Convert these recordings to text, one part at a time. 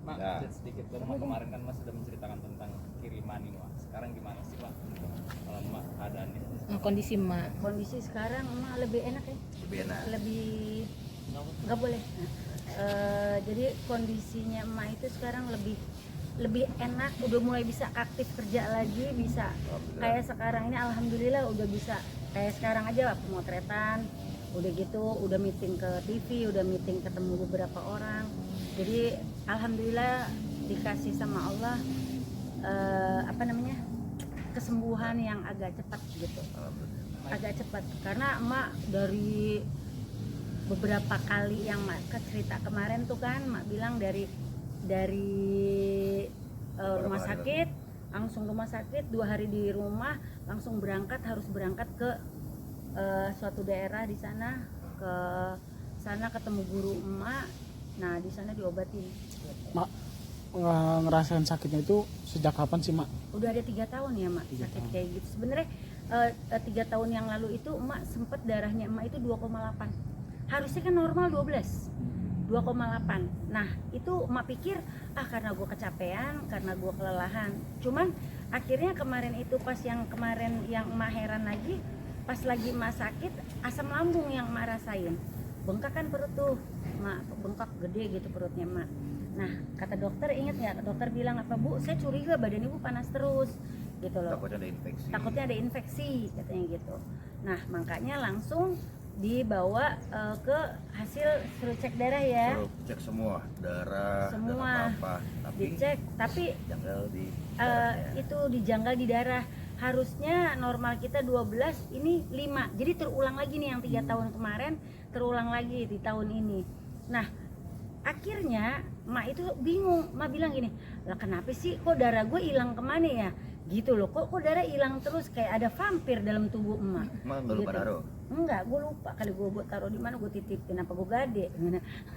Mak, Ya. sedikit dong, Mak. Kemarin kan Mas sudah menceritakan tentang kiriman ini, Mak. Sekarang gimana sih, Pak? Kalau Mak keadaannya? Kondisi emak. Kondisi sekarang emak lebih enak ya, Lebih enak. lebih nggak boleh. Jadi kondisinya emak itu sekarang lebih enak, udah mulai bisa aktif kerja lagi, bisa kayak sekarang ini alhamdulillah udah bisa kayak sekarang aja pemotretan, udah gitu, udah meeting ke TV, udah meeting ketemu beberapa orang. Jadi alhamdulillah dikasih sama Allah kesembuhan yang agak cepat gitu, agak cepat karena emak dari beberapa kali yang mak cerita kemarin tuh kan mak bilang dari rumah sakit langsung rumah sakit 2 hari di rumah langsung harus berangkat ke suatu daerah di sana, ke sana ketemu guru emak, nah di sana diobatin. Mak, ngerasain sakitnya itu sejak kapan sih, Mak? Udah ada 3 tahun ya mak sakit kayak gitu. Sebenarnya 3 tahun yang lalu itu emak sempet darahnya emak itu 2,8, harusnya kan normal 12, 2,8. Nah itu emak pikir karena gue kecapean, karena gue kelelahan. Cuman akhirnya kemarin itu pas yang kemarin yang emak heran lagi, pas lagi emak sakit asam lambung yang emak rasain, bengkak kan perut tuh emak, bengkak gede gitu perutnya emak. Nah kata dokter, inget nggak dokter bilang apa, Bu, saya curiga badan ibu panas terus gitu loh, takutnya ada infeksi katanya gitu. Nah makanya langsung dibawa ke hasil suruh cek darah ya, Suruh cek semua darah semua dan apa-apa, tapi dicek, tapi janggal di itu dijanggal di darah. Harusnya normal kita 12, ini 5, jadi terulang lagi nih yang 3 tahun kemarin, terulang lagi di tahun ini. Nah akhirnya mak itu bingung, mak bilang gini, lah kenapa sih kok darah gue hilang kemana ya gitu loh, kok darah hilang terus kayak ada vampir dalam tubuh emak. Emang nggak lupa Gitu. naruh? Enggak, gue lupa kali gue taruh di mana, gue titipin apa gue gade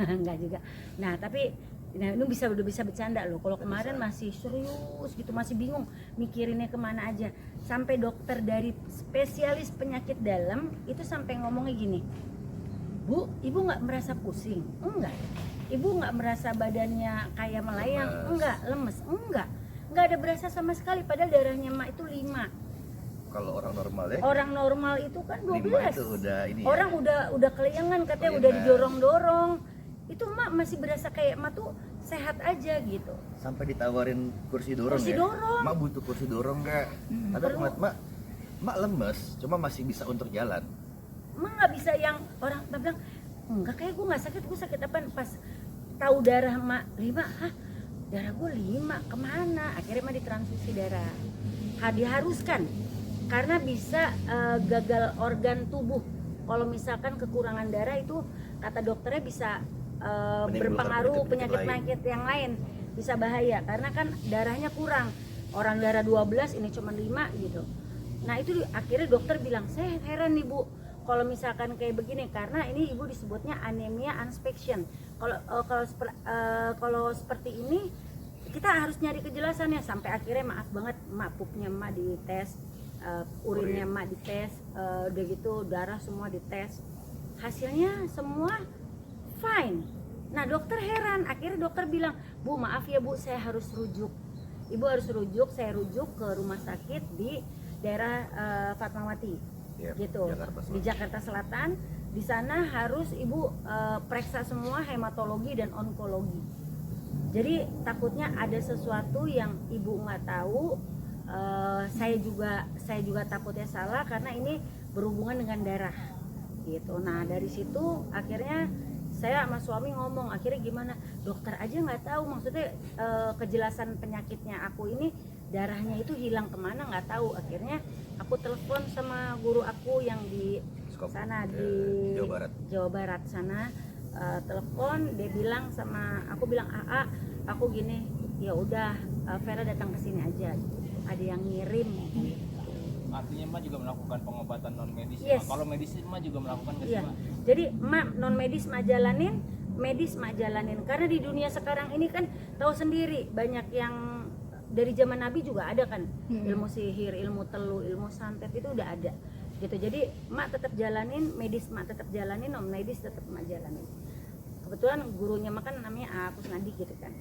enggak juga. Nah tapi ini udah bisa bercanda loh, kalau kemarin masih serius gitu, masih bingung mikirinnya kemana aja, sampai dokter dari spesialis penyakit dalam itu sampai ngomongnya gini, Bu, ibu nggak merasa pusing? Enggak. Ibu nggak merasa badannya kayak melayang? Enggak. Lemes? Enggak ada berasa sama sekali, padahal darahnya emak itu 5. Kalau orang normal ya? Orang normal itu kan 12. 5 itu udah ini orang ya? udah kelayangan katanya, udah didorong-dorong. Itu emak masih berasa kayak emak tuh sehat aja gitu. Sampai ditawarin kursi dorong Kursi ya? dorong. Mak butuh kursi dorong nggak? Atau Perlu. mak lemes, cuma masih bisa untuk jalan. Emak nggak bisa yang orang bilang, enggak, kayak gue nggak sakit, gue sakit apaan? Pas tahu darah emak 5, darah gue 5 kemana? Akhirnya emak ditransfusi darah, diharuskan karena bisa gagal organ tubuh. Kalau misalkan kekurangan darah itu kata dokternya bisa berpengaruh penyakit-penyakit yang lain, bisa bahaya karena kan darahnya kurang. Orang darah 12 ini cuma 5 gitu. Nah itu akhirnya dokter bilang, saya heran nih Bu, kalau misalkan kayak begini, karena ini ibu disebutnya anemia unspection. Kalau seperti ini kita harus nyari kejelasannya, sampai akhirnya maaf banget emak pupnya emak dites, urinnya emak dites, udah gitu darah semua dites, hasilnya semua fine. Nah dokter heran, akhirnya dokter bilang, Bu maaf ya Bu, saya harus rujuk, ibu harus rujuk, saya rujuk ke rumah sakit di daerah Fatmawati gitu, di Jakarta Selatan. Di sana harus ibu periksa semua hematologi dan onkologi. Jadi takutnya ada sesuatu yang ibu nggak tahu. Saya juga takutnya salah karena ini berhubungan dengan darah gitu. Nah dari situ akhirnya saya sama suami ngomong, akhirnya gimana, dokter aja nggak tahu, maksudnya kejelasan penyakitnya aku ini darahnya itu hilang kemana nggak tahu. Akhirnya aku telepon sama guru aku yang di sana di Jawa Barat sana, telepon, dia bilang sama aku, bilang aku gini, ya udah Vera datang ke sini aja, ada yang ngirim. Artinya Emak juga melakukan pengobatan non medis. Yes. Kalau medis Emak juga melakukan nggak sih, Iya. Emak? Jadi emak non medis emak jalanin, medis emak jalanin. Karena di dunia sekarang ini kan tahu sendiri, banyak yang dari zaman Nabi juga ada kan, ilmu sihir, ilmu telu, ilmu santet itu udah ada. Gitu. Jadi emak tetap jalanin, medis emak tetap jalanin, non medis tetap emak jalanin. Kebetulan gurunya emak kan namanya Kusnadi gitu kan.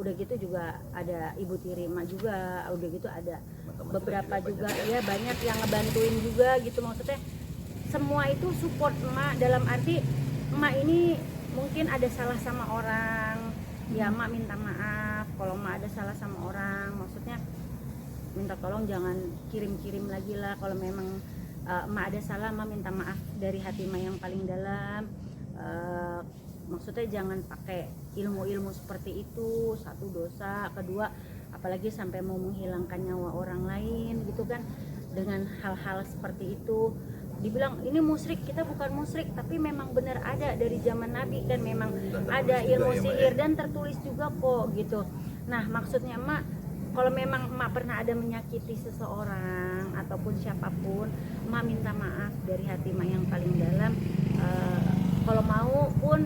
udah gitu juga ada ibu tiri emak juga, udah gitu ada Teman-teman beberapa kita juga banyak. ya banyak yang ngebantuin juga gitu, maksudnya semua itu support emak, dalam arti emak ini mungkin ada salah sama orang ya emak minta maaf. Kalau emak ada salah sama orang, maksudnya minta tolong jangan kirim-kirim lagi lah. Kalau memang emak ada salah, emak minta maaf dari hati emak yang paling dalam. Maksudnya jangan pakai ilmu-ilmu seperti itu, satu dosa, kedua apalagi sampai mau menghilangkan nyawa orang lain gitu kan, dengan hal-hal seperti itu. Dibilang ini musyrik, kita bukan musyrik, tapi memang benar ada dari zaman Nabi kan, memang ada ilmu sihir dan tertulis juga kok gitu. Nah maksudnya emak, kalau memang emak pernah ada menyakiti seseorang ataupun siapapun, emak minta maaf dari hati emak yang paling dalam. Kalau mau pun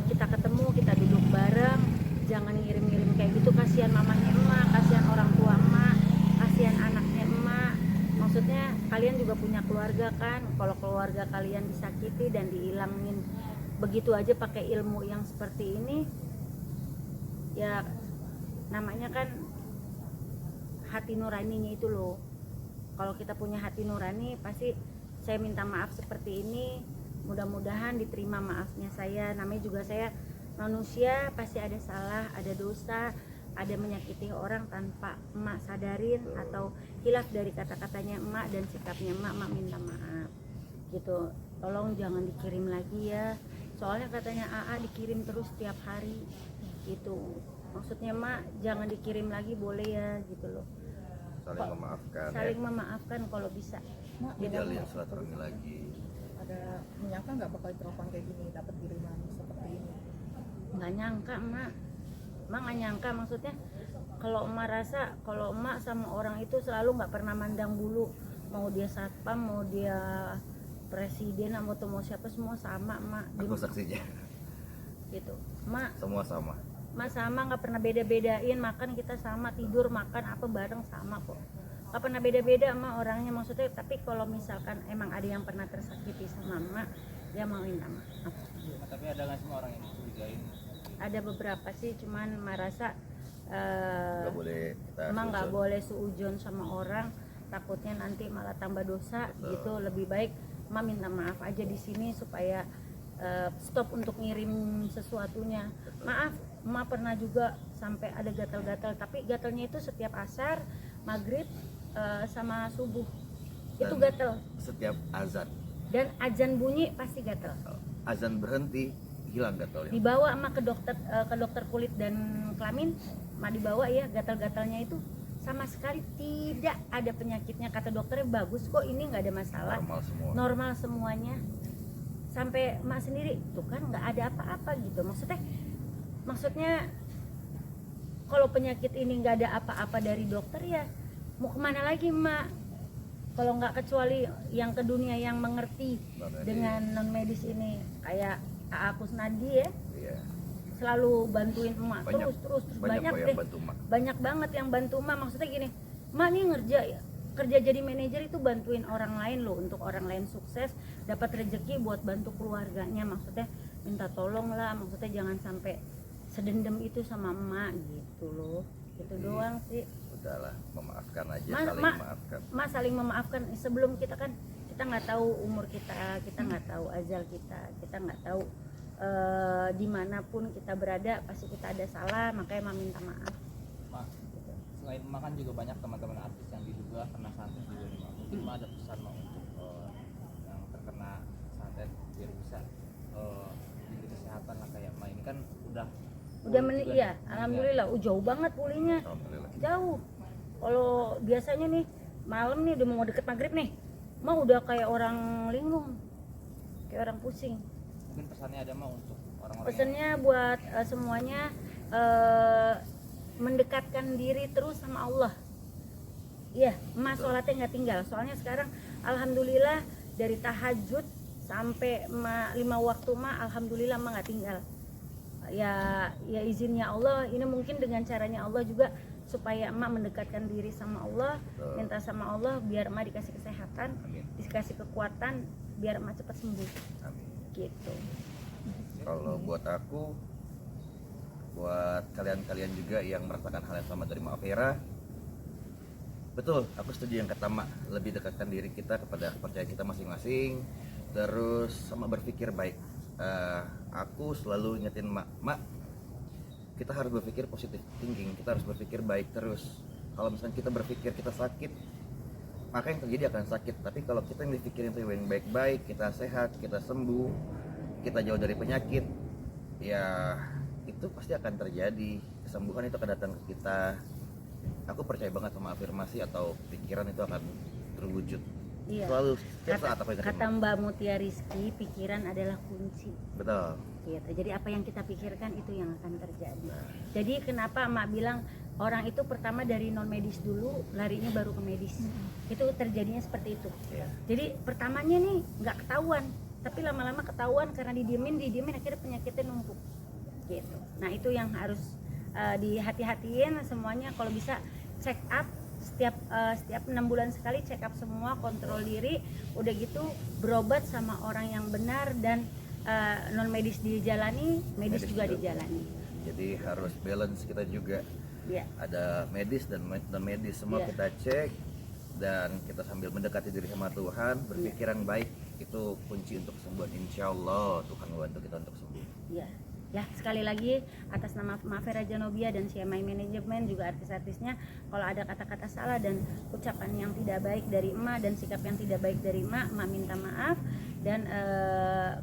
kita ketemu, kita duduk bareng, jangan ngirim-ngirim kayak gitu. Kasihan mamanya emak, kasihan orang tua emak, kasihan anaknya emak. Maksudnya kalian juga punya keluarga kan, kalau keluarga kalian disakiti dan dihilangin begitu aja pakai ilmu yang seperti ini, ya namanya kan hati nuraninya itu loh. Kalau kita punya hati nurani, pasti saya minta maaf seperti ini, mudah-mudahan diterima maafnya saya. Namanya juga saya manusia, pasti ada salah, ada dosa, ada menyakiti orang tanpa emak sadarin atau hilaf dari kata-katanya emak dan sikapnya emak minta maaf gitu. Tolong jangan dikirim lagi ya, soalnya katanya AA dikirim terus tiap hari gitu. Maksudnya emak jangan dikirim lagi boleh ya gitu loh. Saling memaafkan. Saling memaafkan kalau bisa. Mak, Jalin silaturahmi lagi. ada menyangka nggak bakal teropong kayak gini, dapat kiriman seperti ini? Nggak nyangka emak nggak nyangka. Maksudnya kalau emak rasa, kalau emak sama orang itu selalu nggak pernah mandang bulu, mau dia satpam, mau dia presiden, mau siapa, semua sama emak Aku saksinya. gitu. Emak Sama. nggak pernah beda-bedain, makan kita sama, tidur makan apa bareng sama kok, nggak pernah beda-beda emak orangnya. Maksudnya tapi kalau misalkan emang ada yang pernah tersakiti sama emak, dia mau minta maaf. Nah, tapi ada nggak semua orang yang dicurigain? Ada beberapa sih, cuman merasa Nggak boleh kita emang nggak susun. boleh suujon sama orang, takutnya nanti malah tambah dosa. Betul. Gitu lebih baik emak minta maaf aja di sini supaya stop untuk ngirim sesuatunya. Maaf, emak pernah juga sampai ada gatal-gatal, tapi gatalnya itu setiap asar, maghrib, sama subuh itu Dan gatal, Setiap azan. dan azan bunyi pasti gatal. Azan berhenti, hilang gatalnya. Dibawa emak ke dokter kulit dan kelamin, emak dibawa ya, gatal-gatalnya itu sama sekali tidak ada penyakitnya, kata dokternya bagus kok, ini nggak ada masalah, Normal semua. normal semuanya. Sampai emak sendiri tuh kan nggak ada apa-apa gitu. Maksudnya kalau penyakit ini nggak ada apa-apa dari dokter, ya mau kemana lagi emak kalau nggak kecuali yang ke dunia yang mengerti Non-medis. dengan non medis ini, kayak Aakus Nadi ya, Iya. selalu bantuin emak Banyak- terus Banyak banyak kok deh, yang bantu mak. banyak banget yang bantu emak. Maksudnya gini, emak nih kerja jadi manajer itu bantuin orang lain loh, untuk orang lain sukses, dapat rezeki buat bantu keluarganya. Maksudnya minta tolong lah, maksudnya jangan sampai sedendam itu sama emak gitu loh. Itu doang sih. Udahlah, memaafkan aja, Ma- saling ma- memaafkan. Emak saling memaafkan. Sebelum kita kan, kita nggak tahu umur kita nggak tahu ajal kita nggak tahu dimanapun kita berada pasti kita ada salah, makanya emak minta maaf. Mak, selain Mak kan juga banyak teman-teman artis yang diduga kena santet juga nih Mak. Mungkin Mak ada pesan Mak untuk yang terkena santet biar bisa diberi kesehatan lah, kayak Mak ini kan udah Udah juga iya, nih. alhamdulillah jauh banget pulihnya. Alhamdulillah. Jauh. Kalau biasanya nih malam nih udah mau deket maghrib nih, mah udah kayak orang linglung, kayak orang pusing. Mungkin pesannya ada Mak untuk orang-orang Pesannya buat semuanya, mendekatkan diri terus sama Allah. Iya, emak sholatnya nggak tinggal. Soalnya sekarang alhamdulillah dari tahajud sampai 5 waktu emak, alhamdulillah emak nggak tinggal. Ya izinnya Allah, ini mungkin dengan caranya Allah juga supaya emak mendekatkan diri sama Allah, minta sama Allah biar emak dikasih kesehatan, Amin. dikasih kekuatan biar emak cepat sembuh Amin. gitu. Kalau buat aku, buat kalian-kalian juga yang merasakan hal yang sama dari Mak Vera. Betul, aku setuju yang kata Mak, lebih dekatkan diri kita kepada kepercayaan kita masing-masing, terus sama berpikir baik. Aku selalu ingetin Mak, kita harus berpikir positif thinking, kita harus berpikir baik terus. Kalau misalnya kita berpikir kita sakit, maka yang terjadi akan sakit. Tapi kalau kita yang dipikirin itu yang baik-baik, kita sehat, kita sembuh, kita jauh dari penyakit, ya itu pasti akan terjadi. Kesembuhan itu akan datang ke kita. Aku percaya banget sama afirmasi atau pikiran itu akan terwujud. Iya. Selalu setiap saat aku ingetin Kata Mak. Mbak Mutia Rizky, pikiran adalah kunci. Betul. Gitu. Jadi apa yang kita pikirkan itu yang akan terjadi. Jadi kenapa Emak bilang orang itu pertama dari non medis dulu, larinya baru ke medis. Itu terjadinya seperti itu. Iya. Jadi pertamanya nih nggak ketahuan, tapi lama-lama ketahuan karena didiemin akhirnya penyakitnya numpuk. Gitu. Nah itu yang harus dihati-hatiin semuanya. Kalau bisa check up setiap 6 bulan sekali, check up semua, kontrol diri, udah gitu berobat sama orang yang benar dan non medis dijalani, medis juga dijalani. Jadi harus balance kita juga. Ya. Ada medis dan non medis, semua Iya. kita cek dan kita sambil mendekati diri sama Tuhan, berpikir yang baik itu kunci untuk kesembuhan. Insya Allah Tuhan membantu kita untuk sembuh. Ya, ya sekali lagi atas nama Mak Vera Janobia dan CMI Management juga artis-artisnya, kalau ada kata-kata salah dan ucapan yang tidak baik dari emak dan sikap yang tidak baik dari emak minta maaf. Dan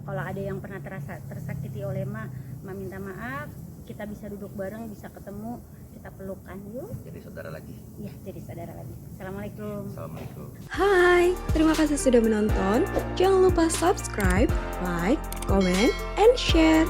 kalau ada yang pernah tersakiti oleh emak minta maaf. Kita bisa duduk bareng, bisa ketemu, kita pelukan yuk. Jadi saudara lagi. Ya, jadi saudara lagi. Assalamualaikum. Assalamualaikum. Hai, terima kasih sudah menonton. Jangan lupa subscribe, like, comment, and share.